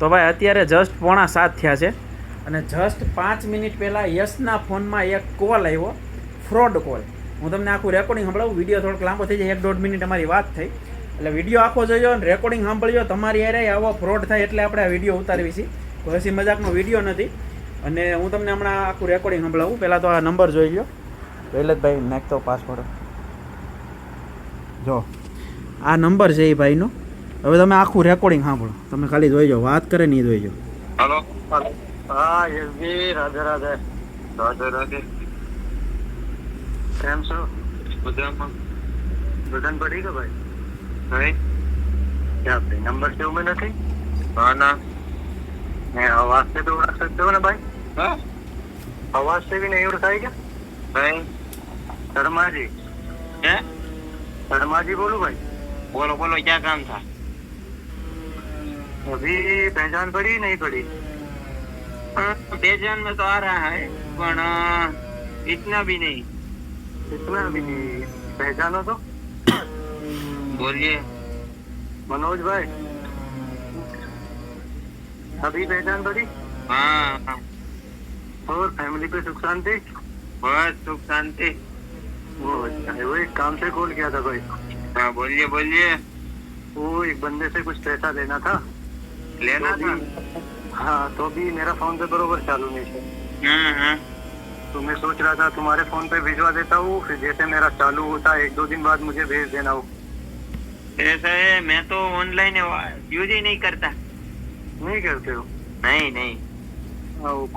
તો ભાઈ અત્યારે જસ્ટ 6:45 થયા છે અને જસ્ટ 5 મિનિટ પહેલાં યશના ફોનમાં એક કોલ આવ્યો, ફ્રોડ કોલ. હું તમને આખું રેકોર્ડિંગ સંભળાવું. વિડીયો થોડોક લાંબો થઈ જાય, 1-1.5 મિનિટ અમારી વાત થઈ, એટલે વિડીયો આખો જોયો અને રેકોર્ડિંગ સાંભળજો. તમારી યારે આવો ફ્રોડ થાય એટલે આપણે આ વિડીયો ઉતારવી છે. કોઈ હસી મજાકનો વિડીયો નથી. અને હું તમને હમણાં આખું રેકોર્ડિંગ સંભળાવું. પહેલાં તો આ નંબર જોઈ લો. પહેલેજભાઈ નાખતો પાસવર્ડ. જો આ નંબર છે એ ભાઈનો. હવે તમે આખું રેકોર્ડિંગ સાંભળો. તમે ખાલી જોઈજો, વાત કરે નહીં જોઈજો. हेलो हाँ यशवी राधे राधे राधे राधे કેમ છો? મજામાં. વજન પડી ગયો ભાઈ? નહીં. क्या भाई नंबर सेव में नहीं? हाँ ना. मैं आवाज से तो उड़ा सकते हो ना भाई? हाँ आवाज से भी नहीं उड़ता है क्या? नहीं. शर्मा जी. क्या? शर्मा जी बोलो भाई. बोलो बोलो क्या काम था? अभी पहचान पड़ी नहीं पड़ी? पहचान में तो आ रहा है पर इतना भी नहीं. इतना भी नहीं. पहचानो तो. बोलिए. मनोज भाई. अभी पहचान पड़ी? हाँ. और फैमिली पे सुख शांति? बस सुख शांति. वो एक काम से कॉल किया था भाई. हाँ बोलिए बोलिए. वो एक बंदे से कुछ पैसा लेना था. लेना था? हाँ तो अभी मेरा फोन पे बरोबर चालू नहीं है. तो मैं सोच रहा था तुम्हारे फोन पे भिजवा देता हूँ, फिर जैसे मेरा चालू होता है 1-2 दिन बाद मुझे भेज देना हो. ऐसा है मैं तो ऑनलाइन यूज ही नहीं करता. नहीं करते हो? नहीं नहीं.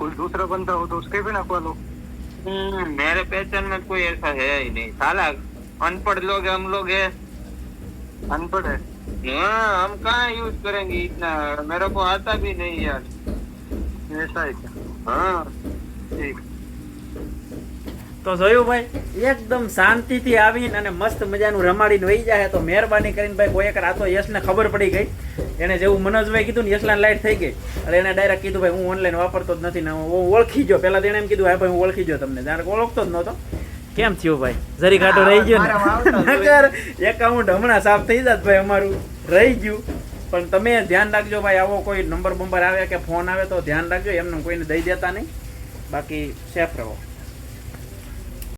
कोई दूसरा बंदा हो तो उसके भी नखवा लो. मेरे पहचान में कोई ऐसा है ही नहीं. साला अनपढ़ लोग हम लोग है. अनपढ़ है? हाँ हम कहाँ यूज करेंगे इतना, मेरे को आता भी नहीं यार. ऐसा है क्या? हाँ ठीक. તો જોયું ભાઈ, એકદમ શાંતિથી આવીને અને મસ્ત મજાનું રમાડીને વહી જાય. તો મહેરબાની કરીને ભાઈ કોઈ એક આ તો યશને ખબર પડી ગઈ. એને જેવું મનોજભાઈ કીધું ને યશલાને લાઈટ થઈ ગઈ એટલે એને ડાયરેક્ટ કીધું ભાઈ હું ઓનલાઈન વાપરતો જ નથી ને હું ઓળખી ગયો. પહેલાં તેણે એમ કીધું હા ભાઈ હું ઓળખી ગયો તમને, ત્યારે ઓળખતો જ નહોતો. કેમ થયું ભાઈ? જરી કાંટો રહી ગયો ને એકાઉન્ટ હમણાં સાફ થઈ જાત ભાઈ, અમારું રહી ગયું. પણ તમે ધ્યાન રાખજો ભાઈ, આવો કોઈ નંબર બંબર આવે કે ફોન આવે તો ધ્યાન રાખજો. એમને કોઈને દઈ દેતા નહીં. બાકી સેફ રહો.